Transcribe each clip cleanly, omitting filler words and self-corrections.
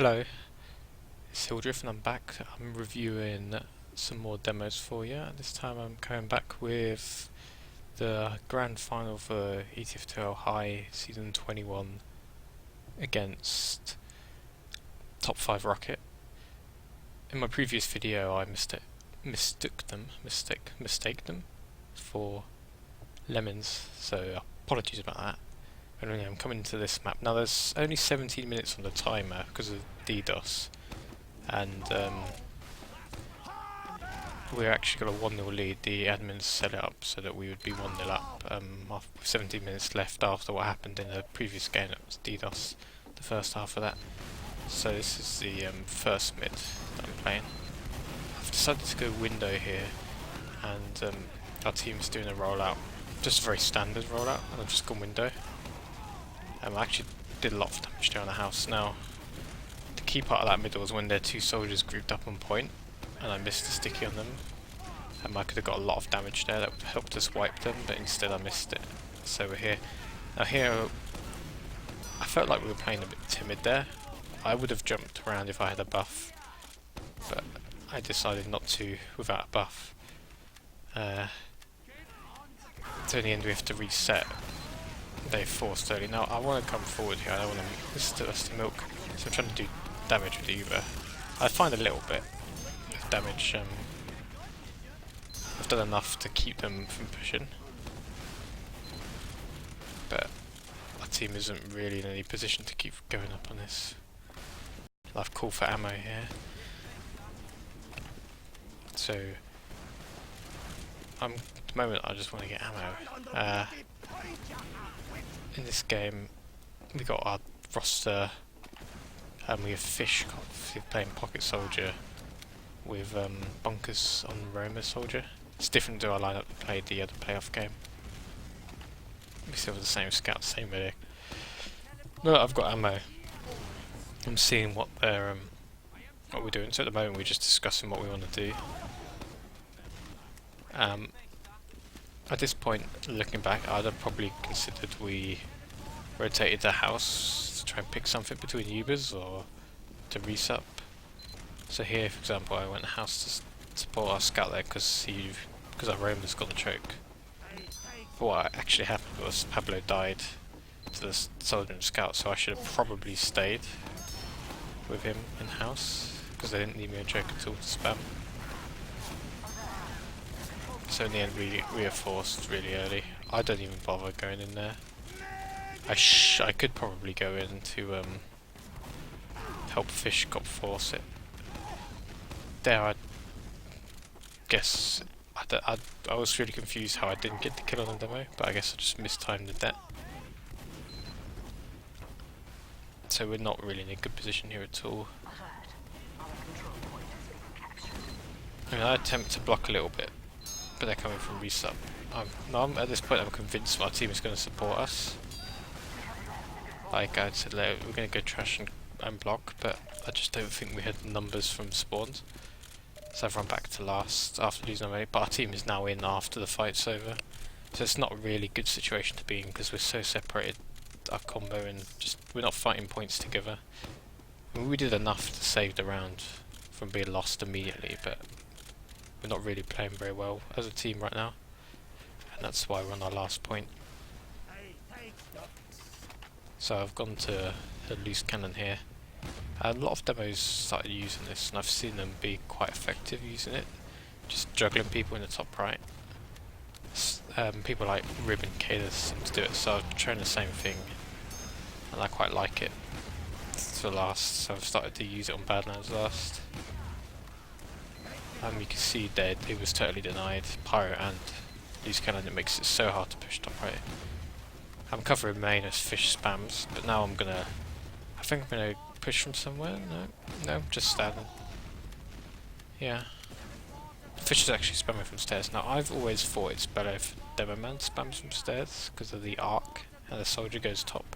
Hello, it's Hildriff and I'm back. I'm reviewing some more demos for you. This time I'm coming back with the grand final for ETF2L High Season 21 against Top5rocket. In my previous video I mistook them for lemons, so apologies about that. Anyway, I'm coming to this map. Now there's only 17 minutes on the timer because of DDoS, and we're actually got a 1-0 lead. The admins set it up so that we would be 1-0 up with 17 minutes left after what happened in the previous game. That was DDoS, the first half of that. So this is the first mid that I'm playing. I've decided to go window here, and our team's doing a rollout, just a very standard rollout, and I've just gone window. I actually did a lot of damage there on the house. Now, the key part of that middle was when their two soldiers grouped up on point, and I missed a sticky on them. I could have got a lot of damage there that would have helped us wipe them, but instead I missed it. So we're here. Now here, I felt like we were playing a bit timid there. I would have jumped around if I had a buff, but I decided not to without a buff. So in the end we have to reset. They forced early. Now I want to come forward here. I don't want to. This is the milk. So I'm trying to do damage with the Uber. I find a little bit of damage. I've done enough to keep them from pushing, but our team isn't really in any position to keep going up on this. I've called for ammo here, so at the moment I just want to get ammo. In this game, we got our roster, and we have Fish playing Pocket Soldier with Bunkers on Roma Soldier. It's different to our lineup we played the other playoff game. We still have the same scout, same medic. No, I've got ammo. I'm seeing what they're what we're doing. So at the moment we're just discussing what we want to do. At this point, looking back, I'd have probably considered we rotated the house to try and pick something between Ubers or to resup. So here, for example, I went house to support our scout there because our Roman's got the choke. But what actually happened was Pablo died to the soldier and scout, so I should have probably stayed with him in house because they didn't leave me a choke at all to spam. So in the end we are forced really early. I don't even bother going in there. I could probably go in to help Fish cop force it. There I guess I was really confused how I didn't get the kill on the demo, but I guess I just mistimed that. So we're not really in a good position here at all. I mean, I attempt to block a little bit, but they're coming from resup. At this point I'm convinced our team is going to support us. Like I said later, we're going to go trash and block, but I just don't think we had the numbers from spawns. So I've run back to last after losing our mate, but our team is now in after the fight's over. So it's not a really good situation to be in because we're so separated, our combo, and just we're not fighting points together. I mean, we did enough to save the round from being lost immediately, but we're not really playing very well as a team right now, and that's why we're on our last point. So I've gone to a loose cannon here. A lot of demos started using this, and I've seen them be quite effective using it, just juggling people in the top right. People like Rib and Kayla seem to do it, so I've tried the same thing, and I quite like it. It's the last, so I've started to use it on Badlands last. You can see that it was totally denied Pyro and loose cannon. It makes it so hard to push top right. I'm covering main as Fish spams, but now I think I'm gonna push from somewhere. No, just standing. Yeah. Fish is actually spamming from stairs. Now I've always thought it's better if Demoman spams from stairs because of the arc and the soldier goes top.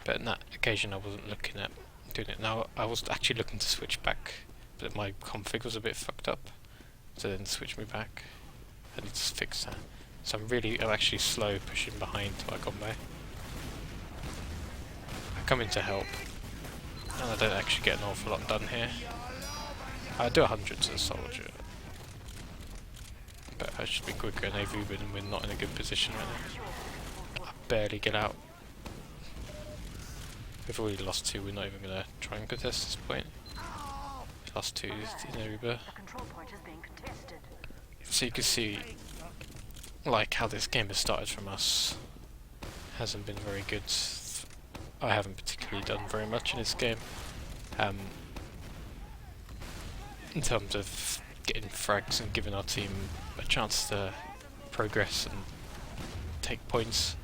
But in that occasion I wasn't looking at doing it. Now I was actually looking to switch back, but my config was a bit fucked up, so then switch me back. I need to fix that. So I'm actually slow pushing behind to our combo. I come in to help. And I don't actually get an awful lot done here. I do 100 to the soldier, but I should be quicker in AV when we're not in a good position right now. I barely get out. We've already lost 2, we're not even going to try and contest this point. We lost 2 in Aruba. So you can see like how this game has started from us. Hasn't been very good. I haven't particularly done very much in this game. In terms of getting frags and giving our team a chance to progress and take points.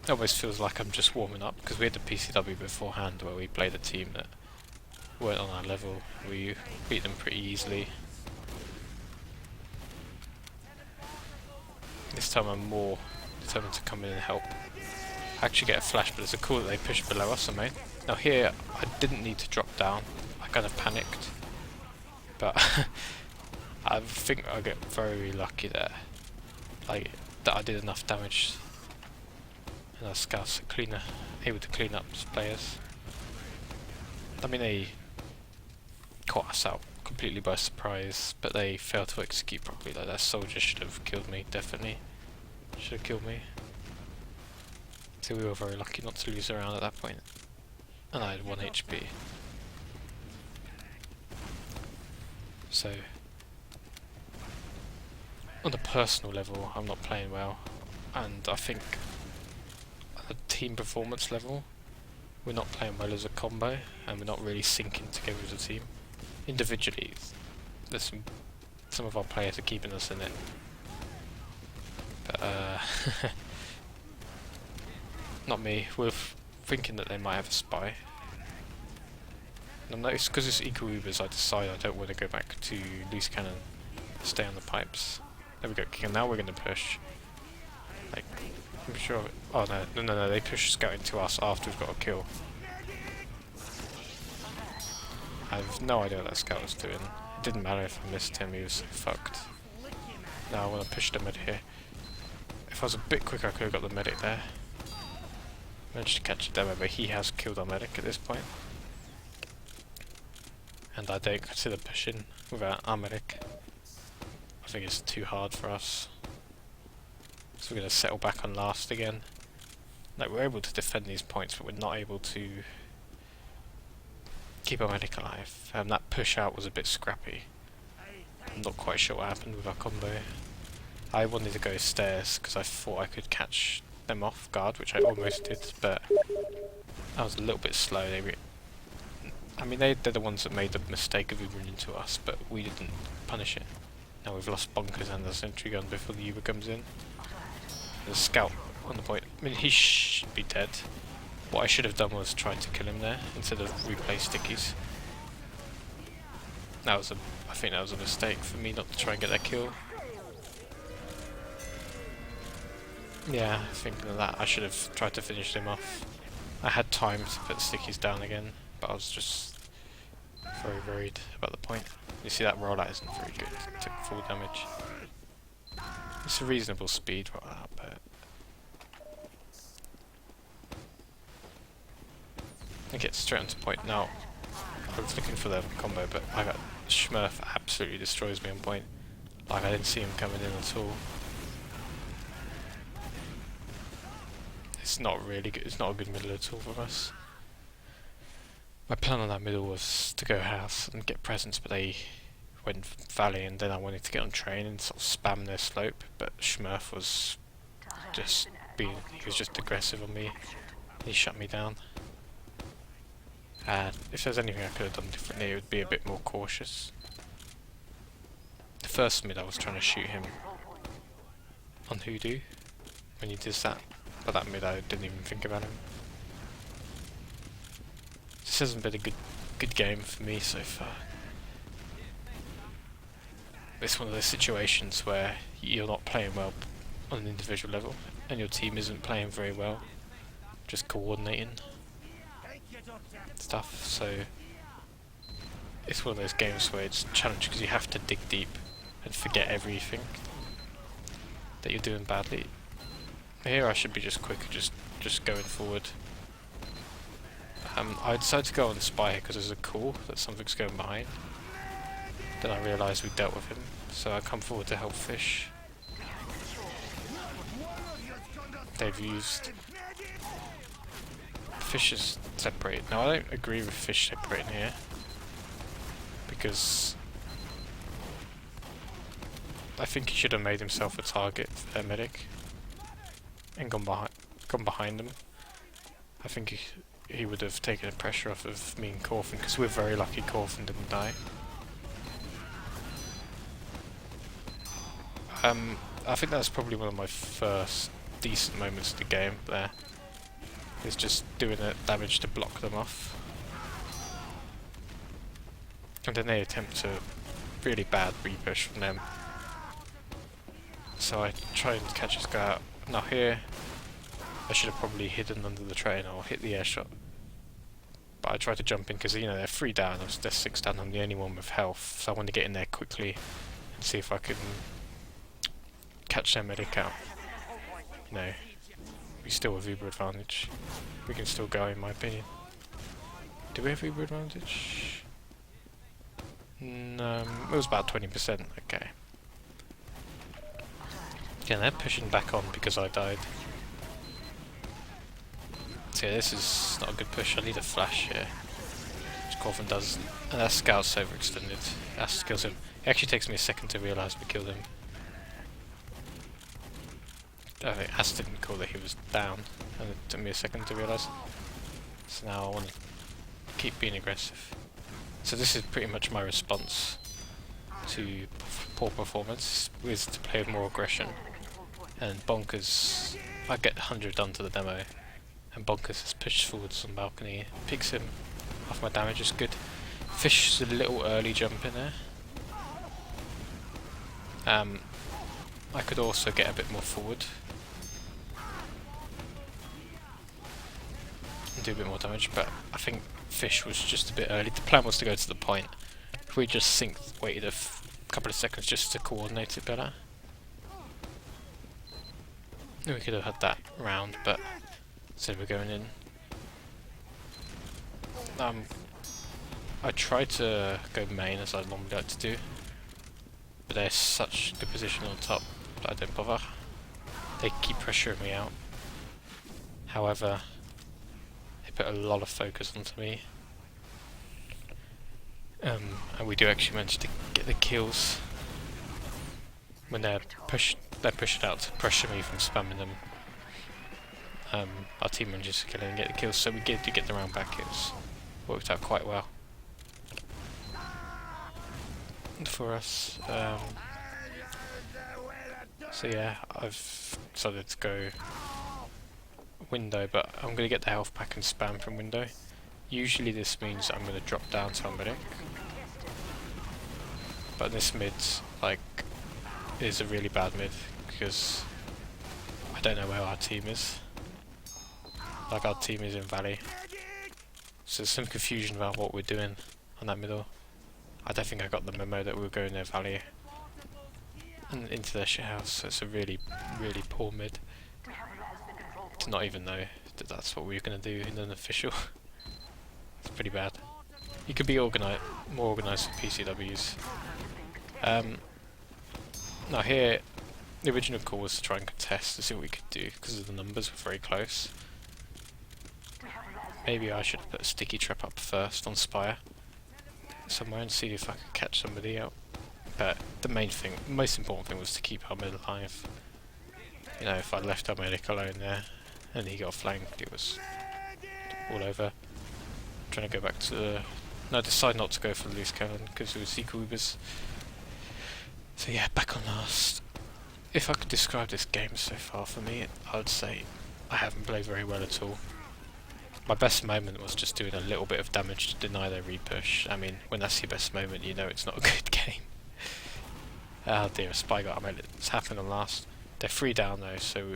It almost feels like I'm just warming up, because we had the PCW beforehand where we played a team that weren't on our level. We beat them pretty easily. This time I'm more determined to come in and help. I actually get a flash, but it's a call that they push below us, I mean. Now here, I didn't need to drop down. I kind of panicked. But I think I get very lucky there. Like, that I did enough damage. And our scouts are able to clean up players. I mean, they caught us out completely by surprise, but they failed to execute properly. Like, that soldier should have killed me, definitely. Should have killed me. So we were very lucky not to lose a round at that point. And I had 1 HP. So, on a personal level, I'm not playing well. And I think at the team performance level, we're not playing well as a combo, and we're not really syncing together as a team. Individually, there's some of our players are keeping us in it. But, not me. We're thinking that they might have a spy. And because it's equal Ubers, I decide I don't want to go back to loose cannon. Stay on the pipes. There we go. And now we're going to push. Like, I'm sure. Oh no! They push scouting to us after we've got a kill. I have no idea what that scout was doing. It didn't matter if I missed him. He was fucked. Now I want to push the med here. If I was a bit quicker, I could have got the medic there. Managed to catch a demo, but he has killed our medic at this point. And I don't consider pushing without our medic. I think it's too hard for us. So we're going to settle back on last again. Like, we're able to defend these points, but we're not able to keep our medic alive. That push out was a bit scrappy. I'm not quite sure what happened with our combo. I wanted to go stairs because I thought I could catch them off guard, which I almost did, but I was a little bit slow. They're the ones that made the mistake of Ubering into us, but we didn't punish it. Now we've lost Bonkers and the sentry gun before the Uber comes in. There's a scout on the point. I mean, he should be dead. What I should have done was try to kill him there instead of replay stickies. I think that was a mistake for me not to try and get that kill. Yeah, thinking of that, I should have tried to finish him off. I had time to put stickies down again, but I was just very worried about the point. You see that rollout isn't very good, it took full damage. It's a reasonable speed rollout, but I get straight onto point. Now, I was looking for the combo, but I got Schmurf absolutely destroys me on point. Like, I didn't see him coming in at all. It's not really good, it's not a good middle at all for us. My plan on that middle was to go house and get presents, but they went valley, and then I wanted to get on train and sort of spam their slope, but Schmurf was just he was just aggressive on me. He shut me down. And if there's anything I could have done differently, it would be a bit more cautious. The first mid I was trying to shoot him on Hoodoo when he did that, but that mid I didn't even think about him. This hasn't been a good game for me so far. It's one of those situations where you're not playing well on an individual level, and your team isn't playing very well, just coordinating stuff, so it's one of those games where it's a challenge because you have to dig deep and forget everything that you're doing badly. Here I should be just quicker, just going forward. I decided to go on spy here because there's a call that something's going behind. Then I realised we dealt with him, so I come forward to help Fish. They've used... Fish is separated. Now I don't agree with Fish separating here, because I think he should have made himself a target for their medic and gone behind them. I think he would have taken the pressure off of me and Corfin, because we're very lucky Corfin didn't die. I think that's probably one of my first decent moments of the game there. Is just doing the damage to block them off. And then they attempt a really bad repush from them. So I try and catch this guy out. Now here, I should have probably hidden under the train or hit the air shot. But I tried to jump in because, you know, they're 3 down, they're 6 down, I'm the only one with health. So I wanted to get in there quickly and see if I could catch their medic out. You know, we still have Uber advantage. We can still go, in my opinion. Do we have Uber advantage? No, it was about 20%, okay. Yeah, they're pushing back on because I died. So yeah, this is not a good push. I need a flash here, which Corvin does, and that scout's overextended. Ass kills him. It actually takes me a second to realise we killed him. I think Ass didn't call that he was down, and it took me a second to realise. So now I want to keep being aggressive. So this is pretty much my response to poor performance, is to play with more aggression. And Bonkers, I get 100 done to the demo, and Bonkers has pushed forwards on the balcony, picks him off my damage, is good. Fish is a little early jump in there. I could also get a bit more forward and do a bit more damage, but I think Fish was just a bit early. The plan was to go to the point. If we just waited a couple of seconds just to coordinate it better, we could have had that round, but instead we're going in. I tried to go main as I normally like to do, but they're such good position on top that I don't bother. They keep pressuring me out. However, they put a lot of focus onto me. And we do actually manage to get the kills when they're pushing out to pressure me from spamming them. Our team manages to kill and get the kills, so we do get the round back. It's worked out quite well for us. So yeah, I've decided to go window, but I'm going to get the health pack and spam from window. Usually this means I'm going to drop down to our medic, but this mid is a really bad mid because I don't know where our team is. Our team is in Valley, so there's some confusion about what we're doing on that middle. I don't think I got the memo that we were going their Valley and into their shit house, so it's a really, really poor mid to not even know that that's what we were going to do in an official. It's pretty bad. You could be more organised with PCWs. Now here, the original call was to try and contest to see what we could do because the numbers were very close. Maybe I should have put a sticky trap up first on Spire somewhere and see if I could catch somebody out. But the most important thing was to keep our mid alive. You know, if I left our medic alone there and he got flanked, it was all over. I'm trying to go back to the... No, I decided not to go for the loose cannon because it was equal Ubers. So yeah, back on last. If I could describe this game so far for me, I would say I haven't played very well at all. My best moment was just doing a little bit of damage to deny their repush. I mean, when that's your best moment, you know it's not a good game. Oh dear, a spy got our it's happened on last. They're 3 down though, so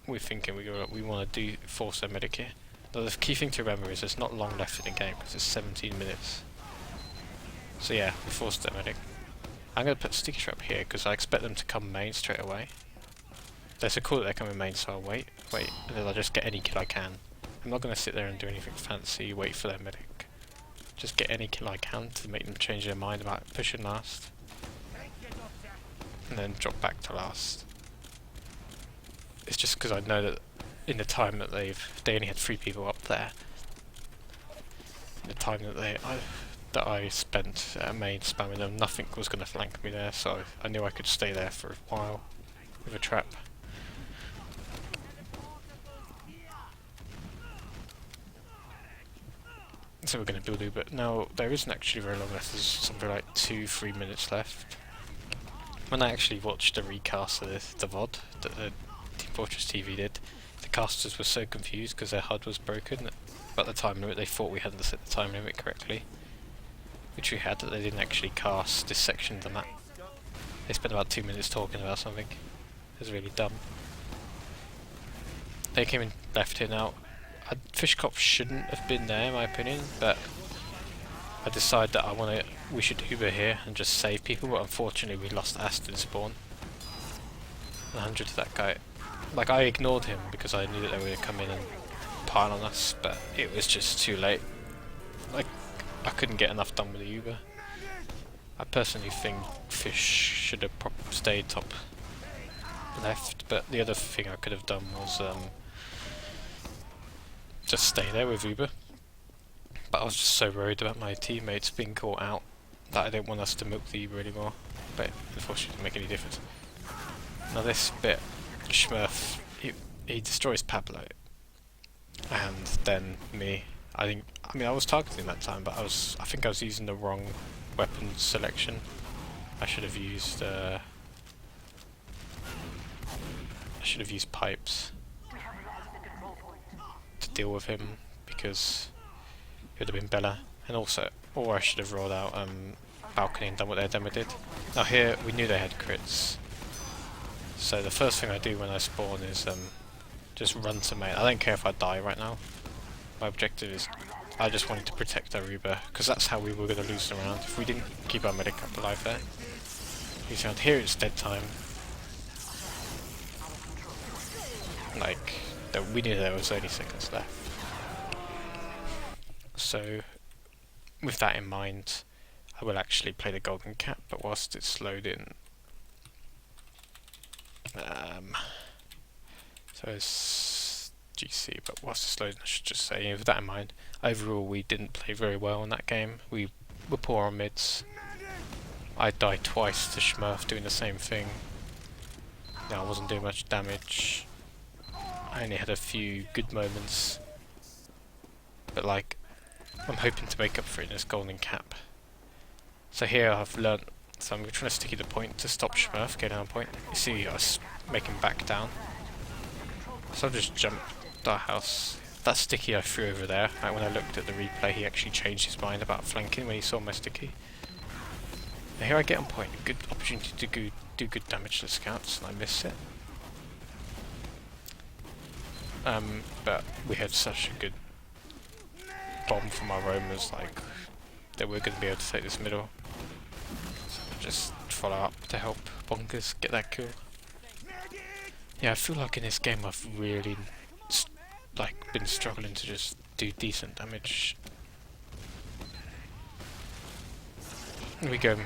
we're thinking we want to force their medic here. Now the key thing to remember is there's not long left in the game because it's 17 minutes. So yeah, we forced their medic. I'm going to put sticky trap here because I expect them to come main straight away. There's a call that they're coming main, so I'll wait, and then I'll just get any kill I can I'm not going to sit there and do anything fancy, wait for their medic. Just get any kill I can to make them change their mind about pushing last. And then drop back to last. It's just because I know that in the time that they only had 3 people up there. In the time that I spent at main spamming them, nothing was going to flank me there, so I knew I could stay there for a while with a trap. So we're going to build Uber. Now, there isn't actually very long left, there's something like 2-3 minutes left. When I actually watched the recast of the VOD that the Team Fortress TV did, the casters were so confused because their HUD was broken about the time limit. They thought we hadn't set the time limit correctly, which we had, that they didn't actually cast this section of the map. They spent about 2 minutes talking about something. It was really dumb. They came in left here now. Fish Cop shouldn't have been there in my opinion, but I decided that we should Uber here and just save people, but unfortunately we lost Aston spawn. 100 to that guy. Like, I ignored him because I knew that they were going to come in and pile on us, but it was just too late. Like, I couldn't get enough done with the Uber. I personally think Fish should have stayed top left, but the other thing I could have done was just stay there with Uber. But I was just so worried about my teammates being caught out that I didn't want us to milk the Uber anymore, but unfortunately it didn't make any difference. Now this bit, Smurf, he destroys Pablo, and then me. I was targeting that time, but I think I was using the wrong weapon selection. I should have used pipes to deal with him, because it would have been better. And also, or I should have rolled out balcony and done what their demo did. Now here, we knew they had crits, so the first thing I do when I spawn is just run to main. I don't care if I die right now. My objective is, I just wanted to protect our Uber, because that's how we were going to lose the round if we didn't keep our medic up alive there. Lose round. Here it's dead time. Like, we knew there was only seconds left. So, with that in mind, I will actually play the golden cap, but whilst it's loading, so it's GC, but whilst it's loading, I should just say, with that in mind, overall we didn't play very well in that game. We were poor on mids. I died twice to Smurf doing the same thing. No, I wasn't doing much damage. I only had a few good moments, but like, I'm hoping to make up for it in this golden cap. So here I've learnt, so I'm trying to sticky the point to stop Smurf getting on point. You see us make him back down. So I'll just jump that house. That sticky I threw over there, like when I looked at the replay, he actually changed his mind about flanking when he saw my sticky. And here I get on point, a good opportunity to do good damage to the scouts, and I miss it. But we had such a good bomb from our roamers, like, that we're going to be able to take this middle. So we'll just follow up to help Bonkers get that kill. Yeah, I feel like in this game I've really been struggling to just do decent damage. Here we go.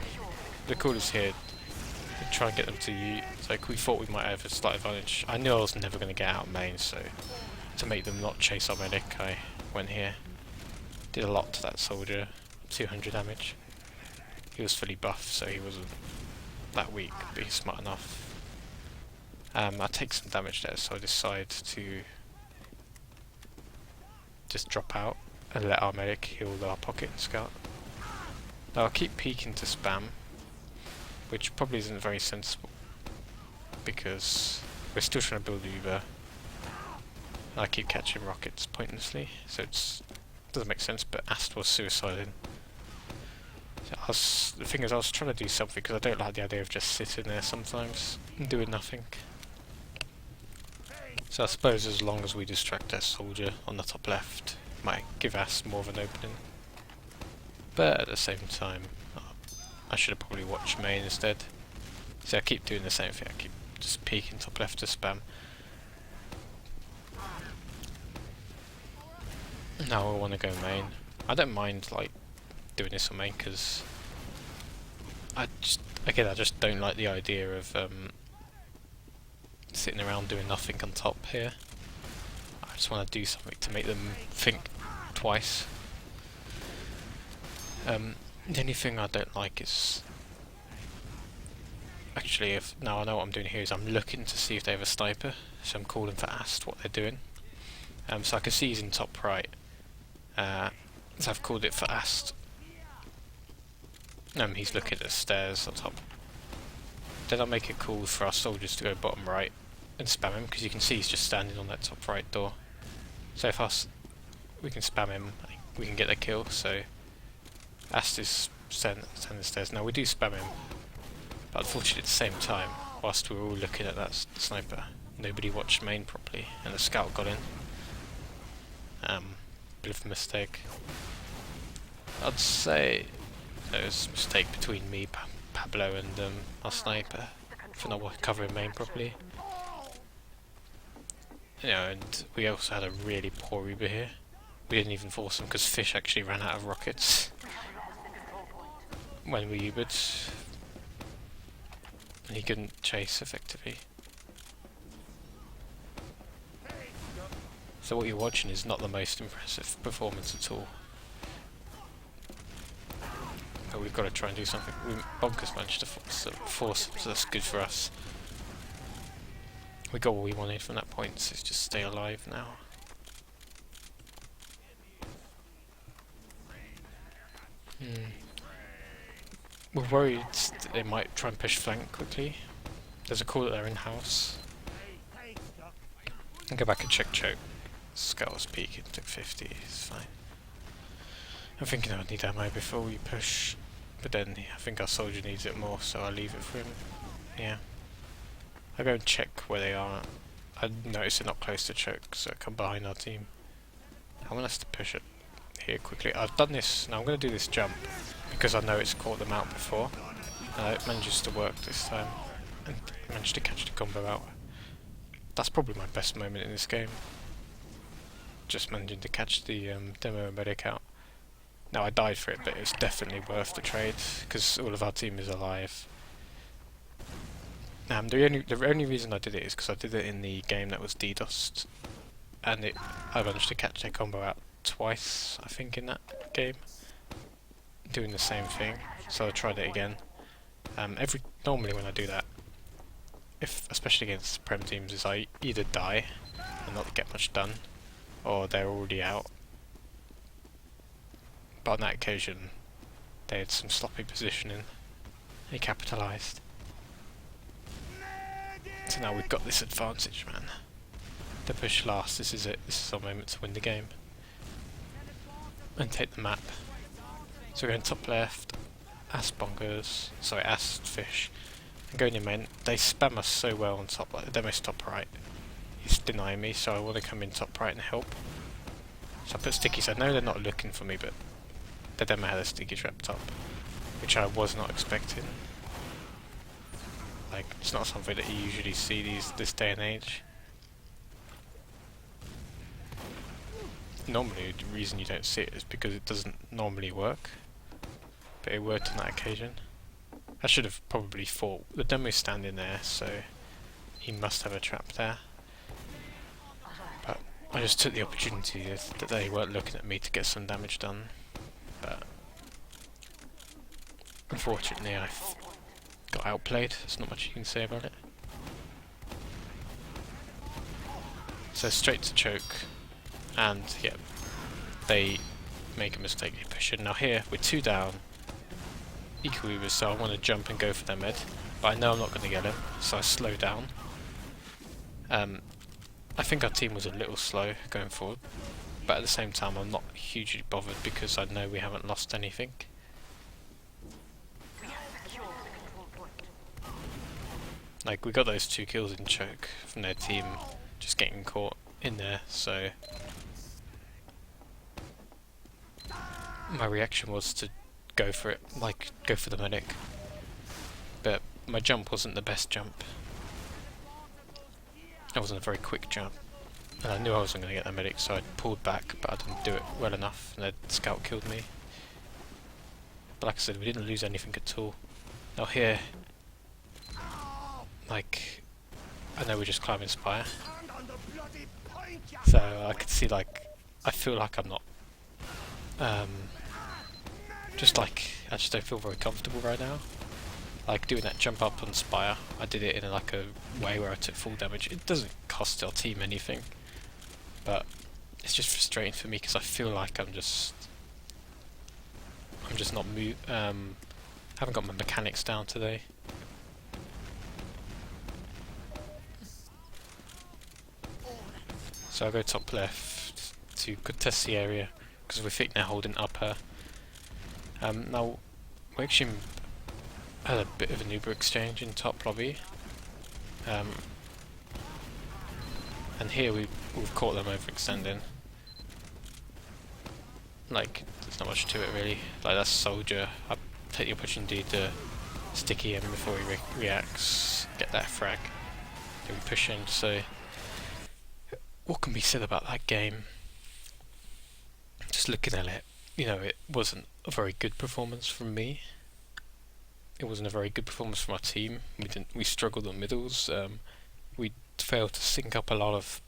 The call is here. Try and get them to you. It's like, we thought we might have a slight advantage. I knew I was never going to get out of main, so to make them not chase our medic, I went here. Did a lot to that soldier. 200 damage. He was fully buffed, so he wasn't that weak, but he's smart enough. I take some damage there, so I decide to just drop out and let our medic heal our pocket and scout. Now I'll keep peeking to spam, which probably isn't very sensible, because we're still trying to build Uber. I keep catching rockets pointlessly, so it doesn't make sense, but Ast was suiciding. So the thing is, I was trying to do something, because I don't like the idea of just sitting there sometimes and doing nothing. So I suppose as long as we distract their soldier on the top left, it might give Ast more of an opening. But at the same time, I should have probably watched main instead. See, I keep doing the same thing, I keep just peeking top left to spam. Now I want to go main. I don't mind like doing this on main because I just don't like the idea of sitting around doing nothing on top here. I just want to do something to make them think twice. The only thing I don't like is actually, if now I know what I'm doing here is I'm looking to see if they have a sniper, so I'm calling for Ast what they're doing. So I can see he's in top right. So I've called it for Ast. He's looking at the stairs on top. Then I'll make it cool for our soldiers to go bottom right and spam him, because you can see he's just standing on that top right door. So if we can spam him, we can get the kill. So Ast is standing the stairs. Now we do spam him, but unfortunately at the same time, whilst we were all looking at that sniper, nobody watched main properly, and the scout got in. Bit of a mistake. I'd say there was a mistake between me, Pablo, and our sniper for not covering main properly. And we also had a really poor Uber here. We didn't even force him because Fish actually ran out of rockets when we Ubered, and he couldn't chase effectively. So what you're watching is not the most impressive performance at all. But we've got to try and do something. Bonkers managed to force him, so that's good for us. We got what we wanted from that point, so it's just stay alive now. We're worried that they might try and push flank quickly. There's a call that they're in-house. I'll go back and check choke. Scout was peeking, took 50, it's fine. I'm thinking I would need ammo before we push, but then I think our soldier needs it more, so I'll leave it for him. Yeah. I'll go and check where they are. I notice they're not close to choke, so I come behind our team. I want us to push it here quickly. I've done this, now I'm going to do this jump, because I know it's caught them out before. It manages to work this time, and managed to catch the combo out. That's probably my best moment in this game. Just managing to catch the demo medic out. Now I died for it, but it was definitely worth the trade because all of our team is alive. The only reason I did it is because I did it in the game that was DDoSed, and I managed to catch their combo out twice, I think, in that game, doing the same thing. So I tried it again. Normally when I do that, especially against prem teams, is I either die and not get much done, or they're already out. But on that occasion, they had some sloppy positioning. They capitalised. So now we've got this advantage, man. To push last, this is it. This is our moment to win the game. And take the map. So we're going top left, Ast Fish, and going in main. They spam us so well on top, like the demo's top right. He's denying me, so I want to come in top right and help. So I put stickies. I know they're not looking for me, but the demo had a sticky trap top, which I was not expecting. Like, it's not something that you usually see this day and age. Normally, the reason you don't see it is because it doesn't normally work, but it worked on that occasion. I should have probably thought the demo's standing there, so he must have a trap there. But I just took the opportunity that they weren't looking at me to get some damage done. But unfortunately, I got outplayed. There's not much you can say about it. So straight to choke, and yeah, they make a mistake. They push in. Now here we're 2 down, equal Ubers, so I want to jump and go for their mid, but I know I'm not going to get him, so I slow down. I think our team was a little slow going forward, but at the same time I'm not hugely bothered because I know we haven't lost anything. Like, we got those 2 kills in choke from their team just getting caught in there, so my reaction was to go for it, like go for the medic. But my jump wasn't the best jump. It wasn't a very quick jump. And I knew I wasn't going to get that medic, so I pulled back, but I didn't do it well enough, and the scout killed me. But like I said, we didn't lose anything at all. Now here, like, I know we're just climbing Spire, so I could see, like, I feel like I'm not, just like, I just don't feel very comfortable right now. Like doing that jump up on Spire, I did it in like a way where I took full damage. It doesn't cost our team anything, but it's just frustrating for me because I feel like I'm just not haven't got my mechanics down today. So I'll go top left to contest the area because we think they're holding upper. Now we actually had a bit of an Uber exchange in top lobby, and here we've caught them overextending. Like, there's not much to it really. Like, that's soldier. I take the opportunity to sticky him before he reacts, get that frag. Then we push in. So, what can be said about that game? Just looking at it, you know, it wasn't a very good performance from me. It wasn't a very good performance from our team. We struggled on middles. We failed to sync up a lot of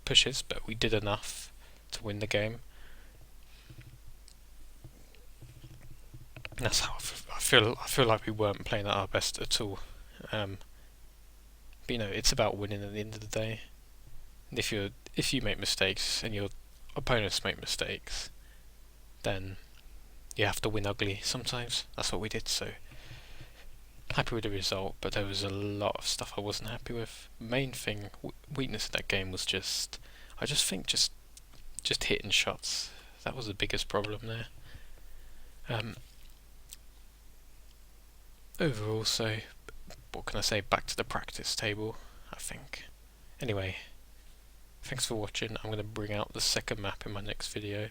pushes, but we did enough to win the game. And that's how I feel like we weren't playing at our best at all. But you know, it's about winning at the end of the day. And if you make mistakes and your opponents make mistakes, then you have to win ugly sometimes. That's what we did. So happy with the result, but there was a lot of stuff I wasn't happy with. Main thing, weakness in that game was just hitting shots. That was the biggest problem there. Overall, so what can I say? Back to the practice table, I think. Anyway, thanks for watching. I'm going to bring out the second map in my next video.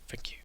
Thank you.